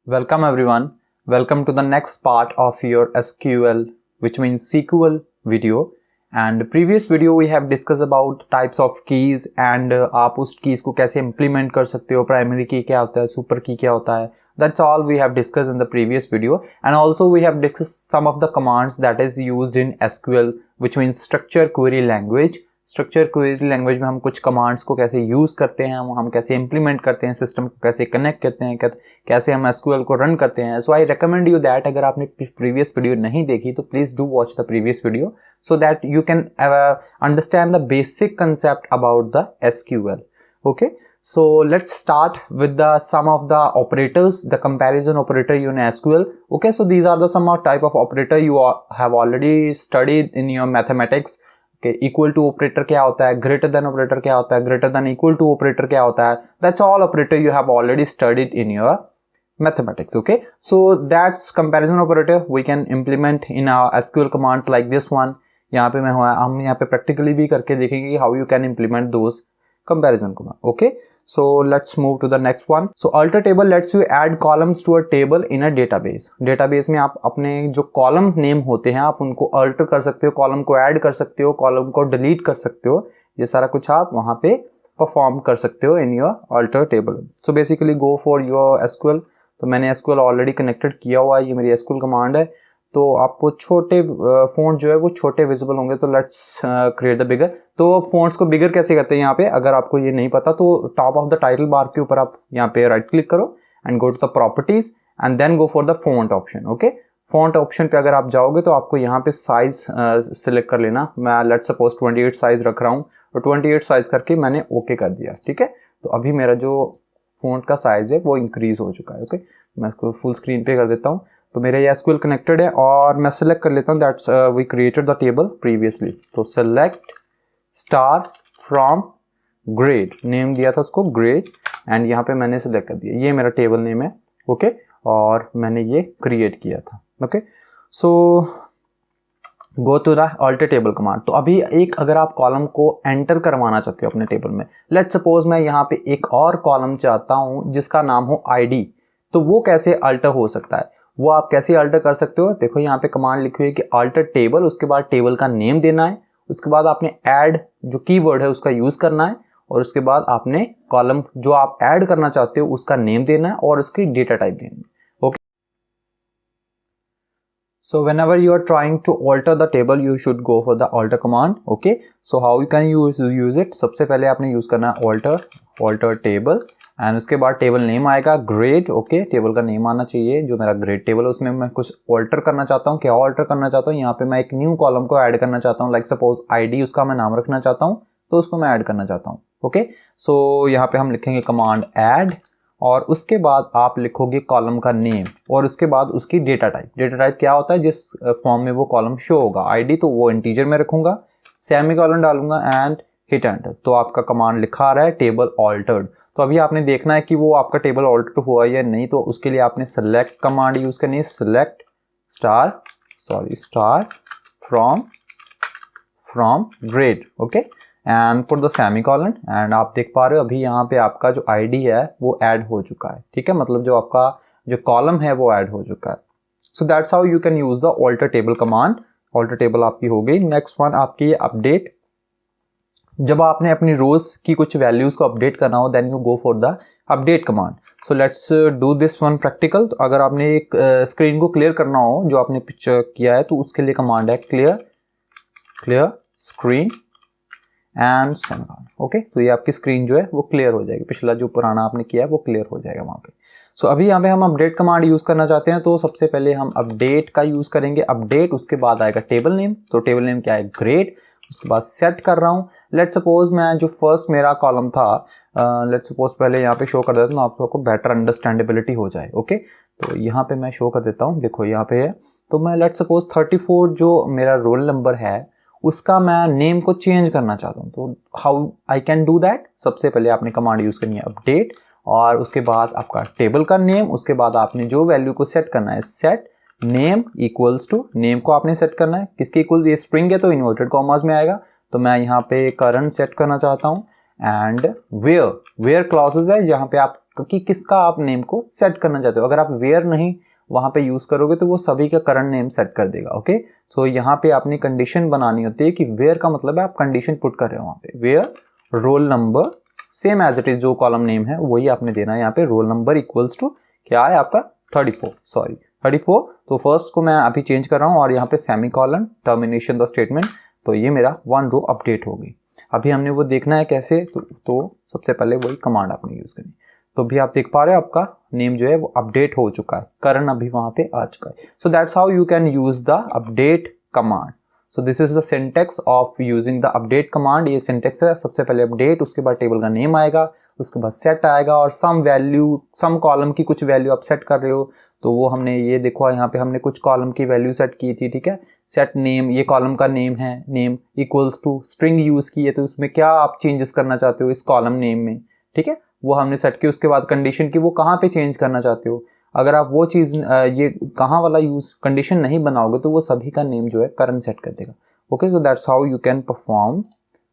Welcome everyone. Welcome to the next part of your SQL, which means SQL video. And previous video we have discussed about types of keys and आप उस keys को कैसे implement कर सकते हो, primary key क्या होता है, super key क्या होता है. That's all we have discussed in the previous video. And also we have discussed some of the commands that is used in SQL, which means structure query language. Structure query language में हम कुछ commands को कैसे use करते हैं, हम कैसे implement करते हैं, सिस्टम को कैसे कनेक्ट करते हैं, कैसे हम एसक्यूएल को रन करते हैं. सो आई रिकमेंड यू दैट अगर आपने प्रीवियस वीडियो नहीं देखी तो please do watch the previous video so that you can understand the basic concept about the SQL. Okay, so let's start with the some of the operators, the comparison operator in SQL. Okay, so these are the some type of operator you have already studied in your mathematics. Equal to operator क्या होता है, greater than operator क्या होता है, greater than equal to operator क्या होता है. That's all operator you have already studied in your mathematics. Okay, so that's comparison operator we can implement in our SQL commands like this one. यहाँ पे हम यहाँ पे प्रैक्टिकली भी करके देखेंगे कि how you can implement those comparison command. Okay, so let's move to the next one. So alter table lets you add columns to a table in a database. database में आप अपने जो कॉलम नेम होते हैं आप उनको alter कर सकते हो, कॉलम को ऐड कर सकते हो, कॉलम को डिलीट कर सकते हो. ये सारा कुछ आप वहाँ पे परफॉर्म कर सकते हो in your alter table. So basically go for your SQL. तो मैंने एसक्यूएल ऑलरेडी कनेक्टेड किया हुआ है, ये मेरी एसक्यूएल कमांड है. तो आपको छोटे फ़ॉन्ट जो है वो छोटे विजिबल होंगे. तो लेट्स क्रिएट द बिगर. तो फ़ॉन्ट्स को बिगर कैसे करते हैं यहाँ पे, अगर आपको ये नहीं पता तो top of the title bar के ऊपर आप यहाँ पे राइट क्लिक करो and go to the properties and then go for the font option. Okay, font option पे अगर आप जाओगे तो आपको यहाँ पे साइज सिलेक्ट कर लेना. मैं लेट्स सपोज 28 साइज रख रहा हूँ तो 28 साइज करके मैंने ओके कर दिया. ठीक है, तो अभी मेरा जो फॉन्ट का साइज है वो इंक्रीज हो चुका है. ओके, मैं इसको फुल स्क्रीन पे कर देता हूँ. तो मेरा ये एसक्यूएल कनेक्टेड है और मैं सेलेक्ट कर लेता हूँ that's we created the table previously. तो select star from grade, name दिया था उसको ग्रेड एंड यहाँ पे मैंने सेलेक्ट कर दिया. ये मेरा टेबल नेम है. ओके, और मैंने ये क्रिएट किया था. Okay, so go to the alter table command. तो अभी एक अगर आप कॉलम को एंटर करवाना चाहते हो अपने टेबल में, लेट्स सपोज मैं यहाँ पे एक और कॉलम चाहता हूँ जिसका नाम हो आईडी. तो वो कैसे अल्टर हो सकता है, वो आप कैसे अल्टर कर सकते हो. देखो यहाँ पे कमांड लिखी हुई है कि अल्टर टेबल, उसके बाद टेबल का नेम देना है, उसके बाद आपने ऐड जो कीवर्ड है उसका यूज करना है और उसके बाद आपने कॉलम जो आप ऐड करना चाहते हो उसका नेम देना है और उसकी डेटा टाइप देनी है. Okay, so whenever you are trying to alter the table you should go for the alter command. Okay, so how you can use it. सबसे पहले आपने यूज करना है alter table एंड उसके बाद टेबल नेम आएगा ग्रेड. ओके, टेबल का name आना चाहिए जो मेरा ग्रेड टेबल है उसमें मैं कुछ ऑल्टर करना चाहता हूँ. क्या ऑल्टर करना चाहता हूँ, यहाँ पे मैं एक न्यू कॉलम को ऐड करना चाहता हूँ. लाइक सपोज आईडी उसका मैं नाम रखना चाहता हूँ तो उसको मैं ऐड करना चाहता हूँ. ओके, सो यहाँ पे हम लिखेंगे कमांड ऐड और उसके बाद आप लिखोगे कॉलम का नेम और उसके बाद उसकी डेटा टाइप. डेटा टाइप क्या होता है, जिस फॉर्म में वो कॉलम शो होगा. आईडी तो वो इंटीजर में रखूंगा, सेमीकोलन डालूंगा एंड हिट एंटर. तो आपका कमांड लिखा आ रहा है टेबल ऑल्टर्ड. तो अभी आपने देखना है कि वो आपका टेबल ऑल्टर हुआ या नहीं. तो उसके लिए आपने सेलेक्ट कमांड यूज करनी है, select star from grade. Okay, and put the semicolon and आप देख पा रहे हो अभी यहाँ पे आपका जो आईडी है वो ऐड हो चुका है. ठीक है, मतलब जो आपका जो कॉलम है वो ऐड हो चुका है. So that's how you can use the alter table command. Alter table आपकी हो गई. नेक्स्ट वन आपकी अपडेट. जब आपने अपनी रोज की कुछ वैल्यूज को अपडेट करना हो then you go for the update command. So let's do this one practical. तो अगर आपने एक स्क्रीन को क्लियर करना हो जो आपने पिक्चर किया है तो उसके लिए कमांड है clear screen and semicolon. Okay, तो ये आपकी स्क्रीन जो है वो क्लियर हो जाएगी, पिछला जो पुराना आपने किया है वो क्लियर हो जाएगा वहाँ पे. सो अभी यहाँ पे हम अपडेट कमांड यूज करना चाहते हैं तो सबसे पहले हम अपडेट का यूज करेंगे. अपडेट, उसके बाद आएगा टेबल नेम. तो टेबल नेम क्या है, ग्रेड. उसके बाद सेट कर रहा हूँ. लेट्स सपोज मैं जो फर्स्ट मेरा कॉलम था लेट्स सपोज पहले यहाँ पे शो कर देता हूँ आपको बेटर अंडरस्टैंडेबिलिटी हो जाए. ओके, तो यहाँ पे मैं शो कर देता हूँ. देखो यहाँ पे है. तो मैं लेट्स सपोज 34 जो मेरा रोल नंबर है उसका मैं नेम को चेंज करना चाहता हूँ. तो how I can do that. सबसे पहले आपने कमांड यूज करनी है अपडेट और उसके बाद आपका टेबल का नेम. उसके बाद आपने जो वैल्यू को सेट करना है set name equals to, name को आपने सेट करना है किसके इक्वल, ये स्ट्रिंग है तो इन्वर्टेड कॉमास में आएगा. तो मैं यहाँ पे करंट सेट करना चाहता हूँ एंड वेयर क्लॉसेस है जहाँ पे आप कि किसका आप नेम को सेट करना चाहते हो। अगर आप वेयर नहीं वहाँ पे यूज़ करोगे तो वो सभी का करंट नेम सेट कर देगा। ओके, सो यहाँ पे आपने कंडीशन बनानी होती है कि वेयर का मतलब है आप कंडीशन पुट कर रहे हो वहाँ पे। Where roll number same as it is जो कॉलम नेम है वही आपने देना है यहाँ पे। रोल नंबर इक्वल्स टू क्या है आपका 34। तो फर्स्ट को मैं अभी चेंज कर रहा हूँ और यहाँ पे semi colon termination the statement, तो ये मेरा 1 रो अपडेट हो गई। अभी हमने वो देखना है कैसे, तो सबसे पहले वही कमांड आपने यूज करनी। तो भी आप देख पा रहे हो आपका नेम जो है वो अपडेट हो चुका है, करण अभी वहां पे आ चुका है। So that's how you can use the update command. So this is the syntax of using the update command. ये सिंटेक्स है, सबसे पहले अपडेट, उसके बाद टेबल का नेम आएगा, उसके बाद सेट आएगा और सम वैल्यू, सम कॉलम की कुछ वैल्यू आप सेट कर रहे हो। तो वो हमने ये देखो यहाँ पे हमने कुछ कॉलम की वैल्यू सेट की थी, ठीक है। सेट नेम, ये कॉलम का नेम है, name equals to string use की है, तो उसमें क्या आप चेंजेस करना चाहते हो इस कॉलम नेम में, ठीक है, वो हमने सेट की। उसके बाद कंडीशन की वो कहाँ पे चेंज करना चाहते हो। अगर आप वो चीज ये कहाँ वाला यूज कंडीशन नहीं बनाओगे तो वो सभी का नेम जो है करंट सेट कर देगा। Okay, so that's how you can perform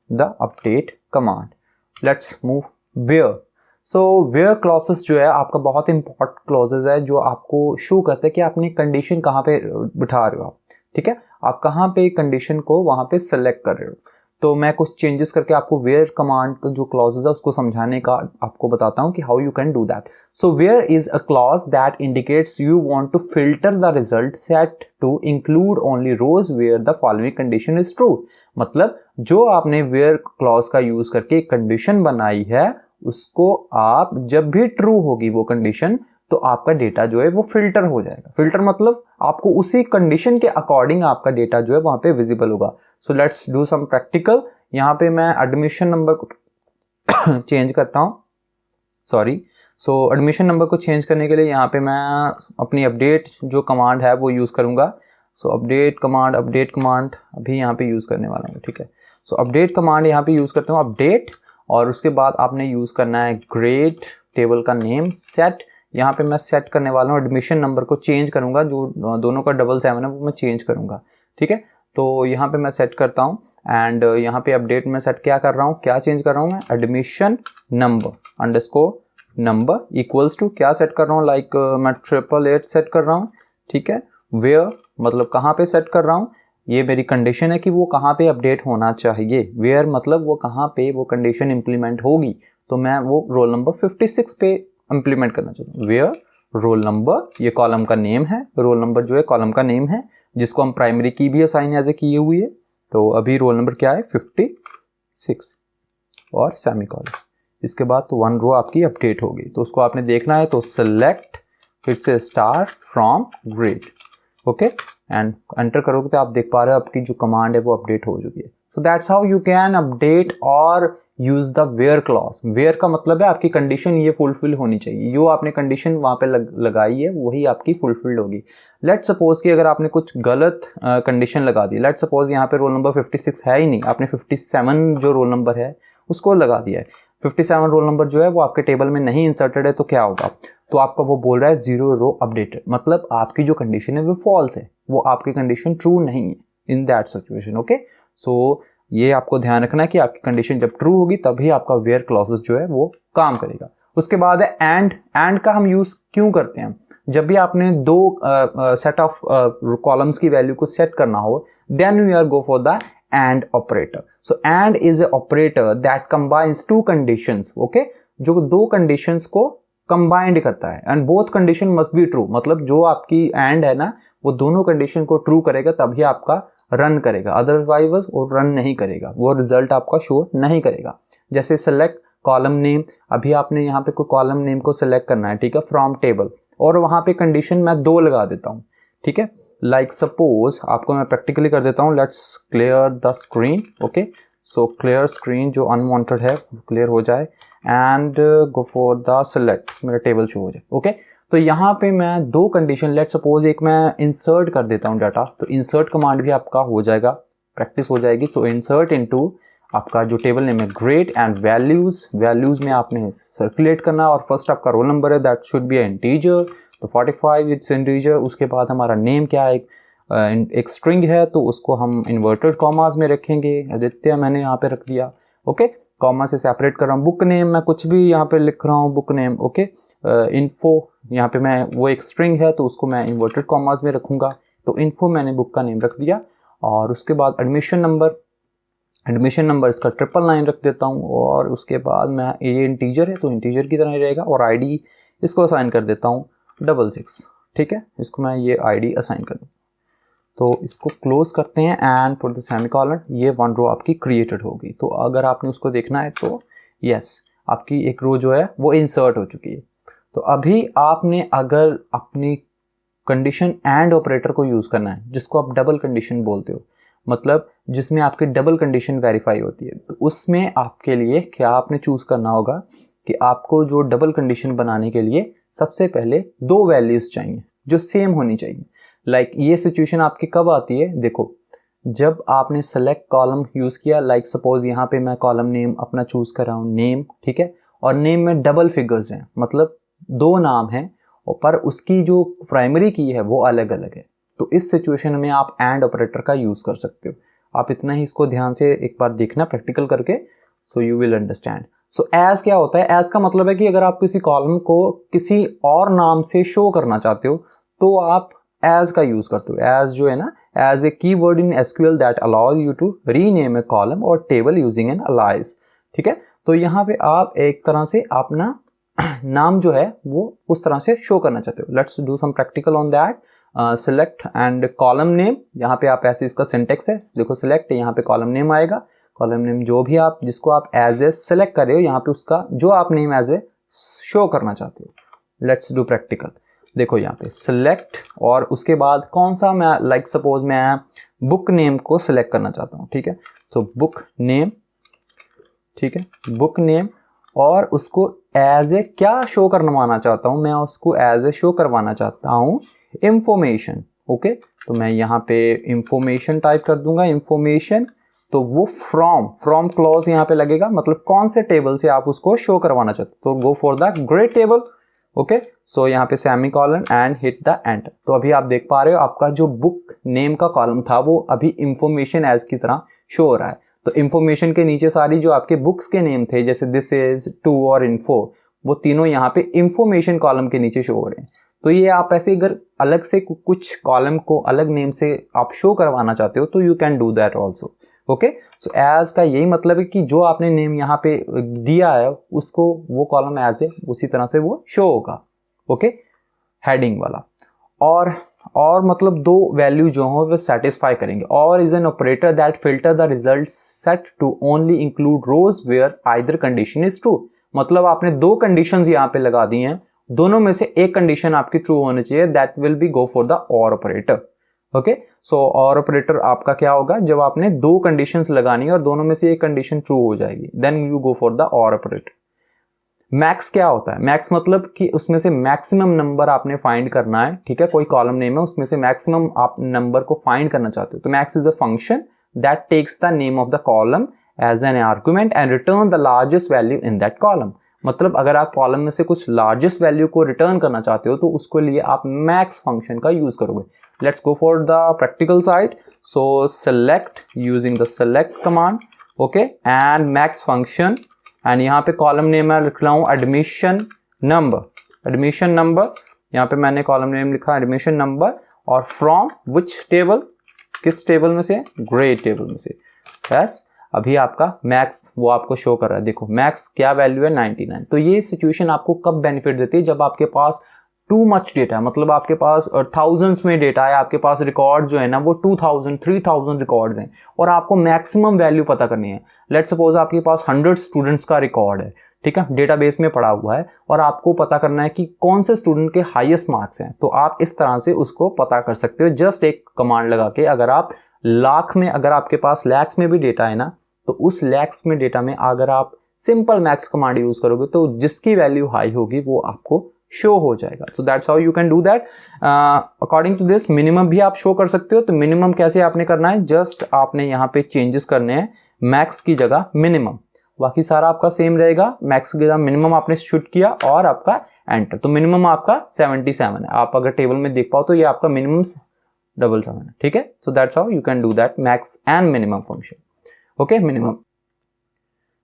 the update command. Let's move where. So where clauses जो है आपका बहुत इंपॉर्टेंट क्लॉजेस है जो आपको शो करता है कि आपने कंडीशन कहाँ पे बिठा रहे हो आप, ठीक है, आप कहाँ पे कंडीशन को वहाँ पे सेलेक्ट कर रहे हो। तो मैं कुछ चेंजेस करके आपको वेयर कमांड का जो क्लॉजेस है उसको समझाने का आपको बताता हूँ कि how you can do that. So where is a clause that indicates you want to filter the result set to include only rows where the following condition is true. मतलब जो आपने वेयर क्लॉज का use करके condition बनाई है उसको आप जब भी ट्रू होगी वो कंडीशन तो आपका डेटा जो है वो फिल्टर हो जाएगा। फिल्टर मतलब आपको उसी कंडीशन के अकॉर्डिंग आपका डेटा जो है वहां पे विजिबल होगा। So let's do some practical. यहाँ पे मैं एडमिशन नंबर को चेंज करता हूँ, सॉरी। सो एडमिशन नंबर को चेंज करने के लिए यहाँ पे मैं अपनी अपडेट जो कमांड है वो यूज करूंगा। सो अपडेट कमांड अभी यहाँ पे यूज करने वाला हूँ, ठीक है। सो अपडेट कमांड यहाँ पे यूज करता हूँ, अपडेट, और उसके बाद आपने यूज करना है ग्रेड, टेबल का नेम, सेट। यहाँ पे मैं सेट करने वाला हूँ एडमिशन नंबर को चेंज करूंगा, जो दोनों का 77 है वो मैं चेंज करूंगा, ठीक है। तो यहाँ पे मैं सेट करता हूँ एंड यहाँ पे अपडेट में सेट क्या कर रहा हूँ, क्या चेंज कर रहा हूँ मैं, admission number underscore number equals to क्या सेट कर रहा हूँ, लाइक मैं 888 सेट कर रहा हूँ, ठीक है। वेयर मतलब कहाँ पे सेट कर रहा हूँ, ये मेरी कंडीशन है कि वो कहाँ पे अपडेट होना चाहिए। वेयर मतलब वो कहाँ पे वो कंडीशन इंप्लीमेंट होगी, तो मैं वो रोल नंबर 56 पे इंप्लीमेंट करना चाहता हूँ। वेयर रोल नंबर, ये कॉलम का नेम है, रोल नंबर जो है कॉलम का नेम है जिसको हम प्राइमरी की भी असाइन एज ए किए हुई है। तो अभी रोल नंबर क्या है 56 और सेमी कॉलम, इसके बाद तो 1 रो आपकी अपडेट होगी। तो उसको आपने देखना है तो सेलेक्ट फिर से star from grade, okay, and enter करोगे तो आप देख पा रहे हो आपकी जो कमांड है वो अपडेट हो चुकी है। So that's how you can update और use the where clause. Where का मतलब है आपकी कंडीशन ये फुलफिल होनी चाहिए, जो आपने कंडीशन वहां पे लगाई है वही आपकी फुलफिल्ड होगी। लेट सपोज कि अगर आपने कुछ गलत कंडीशन लगा दी, लेट सपोज यहाँ पे रोल नंबर 56 है ही नहीं, आपने 57 जो रोल नंबर है उसको लगा दिया है। 57 रोल नंबर जो है वो आपके टेबल में नहीं इंसर्टेड है, तो क्या होगा, तो आपका वो बोल रहा है 0 रो अपडेटेड, मतलब आपकी जो कंडीशन है वो फॉल्स है, वो आपकी कंडीशन ट्रू नहीं है इन दैट सिचुएशन। ओके, सो ये आपको ध्यान रखना है कि आपकी कंडीशन जब ट्रू होगी तभी आपका वेयर क्लॉजेस जो है वो काम करेगा। उसके बाद है एंड का हम यूज क्यों करते हैं, जब भी आपने दो सेट ऑफ कॉलम्स की वैल्यू को सेट करना हो then you are go for the and operator. So and is a operator that combines 2 conditions, okay, जो 2 कंडीशंस को कंबाइंड करता है and both condition must be true, मतलब जो आपकी एंड है ना वो दोनों कंडीशन को ट्रू करेगा तभी आपका रन करेगा, अदरवाइज वो रन नहीं करेगा, वो रिजल्ट आपका शो नहीं करेगा। जैसे सेलेक्ट कॉलम नेम, अभी आपने यहाँ पे कोई कॉलम नेम को सिलेक्ट करना है, ठीक है, फ्रॉम टेबल, और वहां पे कंडीशन मैं 2 लगा देता हूँ, ठीक है। लाइक सपोज आपको मैं प्रैक्टिकली कर देता हूँ, let's clear the screen, okay. So clear screen, जो अनवांटेड है क्लियर हो जाए and go for the select, मेरा टेबल शो हो जाए, ओके। तो यहाँ पे मैं 2 कंडीशन, लेट सपोज एक मैं इंसर्ट कर देता हूँ डाटा, तो इंसर्ट कमांड भी आपका हो जाएगा, प्रैक्टिस हो जाएगी। सो इंसर्ट इनटू आपका जो टेबल नेम है ग्रेड एंड वैल्यूज में आपने सर्कुलेट करना, और फर्स्ट आपका रोल नंबर है दैट शुड बी इंटीजर, तो 45 इट्स इंटीजर। उसके बाद हमारा नेम क्या है, एक स्ट्रिंग है तो उसको हम इन्वर्टेड कॉमास में रखेंगे, आदित्य मैंने यहाँ पे रख दिया। ओके, कॉमा से सेपरेट कर रहा हूँ। बुक नेम मैं कुछ भी यहाँ पे लिख रहा हूँ, बुक नेम। ओके, इन्फो यहाँ पे मैं वो एक स्ट्रिंग है तो उसको मैं इन्वर्टेड कॉमास में रखूंगा, तो इन्फो मैंने बुक का नेम रख दिया। और उसके बाद एडमिशन नंबर इसका 999 रख देता हूँ। और उसके बाद मैं ये इंटीजर है तो इंटीजर की तरह ही रहेगा, और आईडी इसको असाइन कर देता हूँ 66। ठीक है, इसको मैं ये आईडी असाइन कर देता हूँ। तो इसको क्लोज करते हैं एंड पुट द सेमीकोलन। ये 1 रो आपकी क्रिएटेड होगी। तो अगर आपने उसको देखना है तो यस, आपकी एक रो जो है वो इंसर्ट हो चुकी है। तो अभी आपने अगर अपनी कंडीशन एंड ऑपरेटर को यूज करना है, जिसको आप डबल कंडीशन बोलते हो, मतलब जिसमें आपकी डबल कंडीशन वेरीफाई होती है, तो उसमें आपके लिए क्या आपने चूज करना होगा कि आपको जो डबल कंडीशन बनाने के लिए सबसे पहले 2 वैल्यूज चाहिए जो सेम होनी चाहिए। लाइक ये सिचुएशन आपकी कब आती है, देखो जब आपने सेलेक्ट कॉलम यूज किया, लाइक सपोज यहाँ पे मैं कॉलम नेम अपना चूज कर रहा हूँ, नेम। ठीक है, और नेम में डबल फिगर्स हैं, मतलब 2 नाम हैं, और पर उसकी जो प्राइमरी की है वो अलग अलग है। तो इस सिचुएशन में आप एंड ऑपरेटर का यूज कर सकते हो। आप इतना ही इसको ध्यान से एक बार देखना प्रैक्टिकल करके, so you will understand. So as क्या होता है, एज का मतलब है कि अगर आप किसी कॉलम को किसी और नाम से शो करना चाहते हो तो आप एज का यूज करते हो। एज जो है ना, as a keyword in SQL that allows you to rename a column or table using an alias. ठीक है, तो यहाँ पे आप एक तरह से अपना नाम जो है वो उस तरह से शो करना चाहते हो। Let's do some practical on that. Select and column name, यहाँ पे आप ऐसे इसका सिंटेक्स है, देखो सिलेक्ट, यहाँ पे कॉलम नेम आएगा। कॉलम नेम जो भी आप जिसको आप एज ए सेलेक्ट कर रहे हो, यहाँ पे उसका जो आप नेम एज ए शो करना चाहते हो। Let's do practical. देखो यहाँ पे सिलेक्ट, और उसके बाद कौन सा मैं, लाइक सपोज मैं बुक नेम को सिलेक्ट करना चाहता हूँ। ठीक है, तो बुक नेम, ठीक है, बुक नेम, और उसको एज ए क्या शो करवाना चाहता हूँ, मैं उसको एज ए शो करवाना चाहता हूँ इंफॉर्मेशन। ओके, तो मैं यहाँ पे इंफॉर्मेशन टाइप कर दूंगा, इंफॉर्मेशन। तो वो फ्रॉम क्लॉज यहाँ पे लगेगा, मतलब कौन से टेबल से आप उसको शो करवाना चाहते हो, तो go for the grade table. Okay, so यहाँ पे semicolon and hit the enter. तो अभी आप देख पा रहे हो आपका जो बुक नेम का कॉलम था वो अभी इंफॉर्मेशन एज की तरह शो हो रहा है। तो इंफॉर्मेशन के नीचे सारी जो आपके बुक्स के नेम थे, जैसे दिस इज, टू और इन्फो, वो तीनों यहाँ पे इंफॉर्मेशन कॉलम के नीचे शो हो रहे हैं। तो ये आप ऐसे अगर अलग से कुछ कॉलम को अलग नेम से आप शो करवाना चाहते हो तो you can do that also. Okay, so as का यही मतलब है कि जो आपने नेम यहाँ पे दिया है उसको वो कॉलम एज ए उसी तरह से वो शो होगा। ओके, हेडिंग वाला। और मतलब 2 वैल्यू जो हो वो सेटिस्फाई करेंगे। Or is an operator that filter the result set to only include rows where either condition is true. मतलब आपने 2 कंडीशंस यहाँ पे लगा दी हैं, दोनों में से एक कंडीशन आपकी ट्रू होनी चाहिए, that will be go for the or operator. Okay, सो और ऑपरेटर आपका क्या होगा, जब आपने 2 कंडीशंस लगानी है और दोनों में से एक कंडीशन ट्रू हो जाएगी, then you go for the or operator. Max क्या होता है, मैक्स मतलब कि उसमें से मैक्सिमम नंबर आपने फाइंड करना है। ठीक है, कोई कॉलम नेम है उसमें से मैक्सिमम आप नंबर को फाइंड करना चाहते हो, तो max is a function that takes the name of the column as an argument and return the largest value in that column. मतलब अगर आप कॉलम में से कुछ लार्जेस्ट वैल्यू को रिटर्न करना चाहते हो तो उसके लिए आप मैक्स फंक्शन का यूज करोगे। Let's go for the practical side. So select using the select command, okay, and max function, and यहाँ पे कॉलम नेम मैं लिख रहा हूँ एडमिशन नंबर। यहाँ पे मैंने कॉलम नेम लिखा एडमिशन नंबर, और फ्रॉम विच टेबल, किस टेबल में से, ग्रेड टेबल में से। यस, अभी आपका मैक्स वो आपको शो कर रहा है। देखो मैक्स क्या वैल्यू है, 99। तो ये सिचुएशन आपको कब बेनिफिट देती है, जब आपके पास टू मच डेटा है, मतलब आपके पास थाउजेंड्स में डेटा है, आपके पास रिकॉर्ड जो है ना वो 2000 3000 रिकॉर्ड्स हैं, और आपको मैक्सिमम वैल्यू पता करनी है। लेट्स सपोज आपके पास 100 स्टूडेंट्स का रिकॉर्ड है, ठीक है, डेटाबेस में पड़ा हुआ है, और आपको पता करना है कि कौन से स्टूडेंट के हाईएस्ट मार्क्स हैं। तो आप इस तरह से उसको पता कर सकते हो जस्ट एक कमांड लगा के। अगर आप लाख में, अगर आपके पास लैक्स में भी डेटा है ना, तो उस लैक्स में डेटा में अगर आप सिंपल मैक्स कमांड यूज करोगे तो जिसकी वैल्यू हाई होगी वो आपको शो हो जाएगा। So that's how you can do that. According to this minimum भी आप शो कर सकते हो। तो मिनिमम कैसे आपने करना है, जस्ट आपने यहाँ पे चेंजेस करने हैं, मैक्स की जगह मिनिमम, बाकी सारा आपका सेम रहेगा। मैक्स की जगह मिनिमम आपने शूट किया और आपका एंटर। तो मिनिमम आपका 77 है, आप अगर टेबल में देख पाओ तो ये आपका मिनिमम 77 है, ठीक है। So that's how you can do that max and minimum function. Okay, minimum.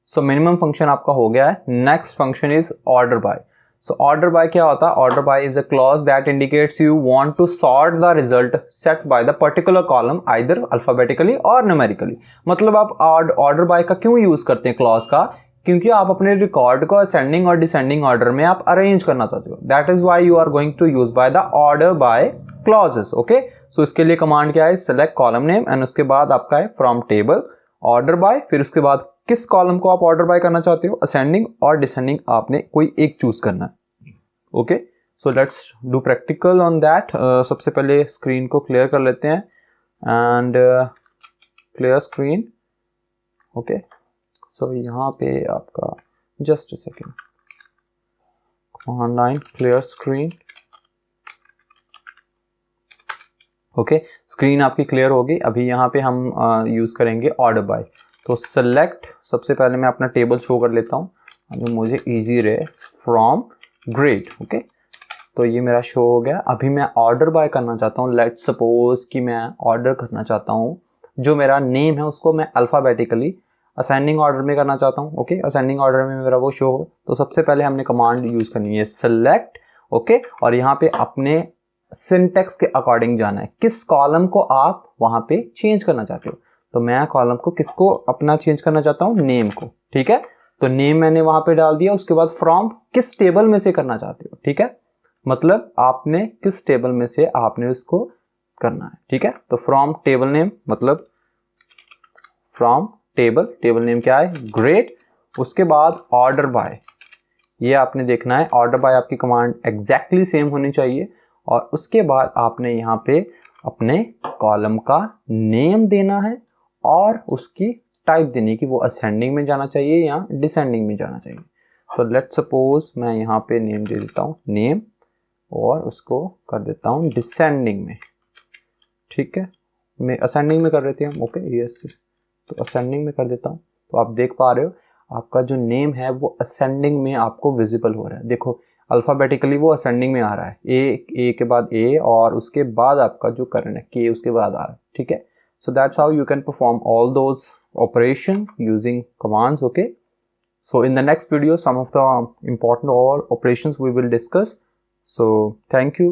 So minimum function आपका हो गया है. Next function is order by. So order by क्या होता है? Order by is a clause that indicates you want to sort the result set by the particular column either alphabetically or numerically. मतलब आप order by का क्यों use करते हैं clause का? क्योंकि आप अपने रिकॉर्ड को असेंडिंग और डिसेंडिंग ऑर्डर में आप अरेंज करना चाहते हो. That is why you are going to use by the order by clauses. Okay, so इसके लिए कमांड क्या है? सेलेक्ट कॉलम नेम एंड उसके बाद आपका है फ्रॉम टेबल ऑर्डर बाय. फिर उसके बाद किस कॉलम को आप ऑर्डर बाय करना चाहते हो, असेंडिंग और डिसेंडिंग, आपने कोई एक चूज करना है. Okay, so let's do practical on that. सबसे पहले स्क्रीन को क्लियर कर लेते हैं and clear screen. Okay, so यहाँ पे आपका just a second, online clear screen. Okay, screen आपकी क्लियर होगी. अभी यहाँ पे हम यूज करेंगे ऑर्डर बाय. तो सेलेक्ट, सबसे पहले मैं अपना टेबल शो कर लेता हूँ जो मुझे इजी रहे, फ्रॉम ग्रेड. ओके, तो ये मेरा शो हो गया. अभी मैं ऑर्डर बाय करना चाहता हूँ. लेट्स सपोज कि मैं ऑर्डर करना चाहता हूँ, जो मेरा नेम है उसको मैं अल्फाबेटिकली असेंडिंग ऑर्डर में करना चाहता हूँ. ओके, असेंडिंग ऑर्डर में मेरा वो शो हो. तो सबसे पहले हमने कमांड यूज करनी है सेलेक्ट. ओके, और यहाँ पे अपने सिंटेक्स के अकॉर्डिंग जाना है, किस कॉलम को आप वहां पे चेंज करना चाहते हो. तो मैं कॉलम को किसको अपना चेंज करना चाहता हूँ? नेम को. ठीक है, तो नेम मैंने वहां पे डाल दिया. उसके बाद फ्रॉम किस टेबल में से करना चाहते हो. ठीक है, मतलब आपने किस टेबल में से आपने उसको करना है. ठीक है, तो फ्रॉम टेबल नेम, मतलब फ्रॉम टेबल, टेबल नेम क्या है? ग्रेड. उसके बाद ऑर्डर बाय, ये आपने देखना है. ऑर्डर बाय आपकी कमांड एग्जैक्टली सेम होनी चाहिए. और उसके बाद आपने यहाँ पे अपने कॉलम का नेम देना है और उसकी टाइप देनी कि वो असेंडिंग में जाना चाहिए या डिसेंडिंग में जाना चाहिए. तो लेट्स सपोज मैं यहाँ पे नेम दे देता हूँ, नेम, और उसको कर देता हूँ डिसेंडिंग में. ठीक है, मैं असेंडिंग में कर देते हैं. ओके, यस, तो असेंडिंग में कर देता हूँ. तो आप देख पा रहे हो आपका जो नेम है वो असेंडिंग में आपको विजिबल हो रहा है. देखो अल्फाबेटिकली वो असेंडिंग में आ रहा है, ए के बाद ए और उसके बाद आपका जो करंट है के उसके बाद आ रहा है. ठीक है, so that's how you can perform all those operation using commands. Okay, so in the next video some of the important all operations we will discuss. So thank you.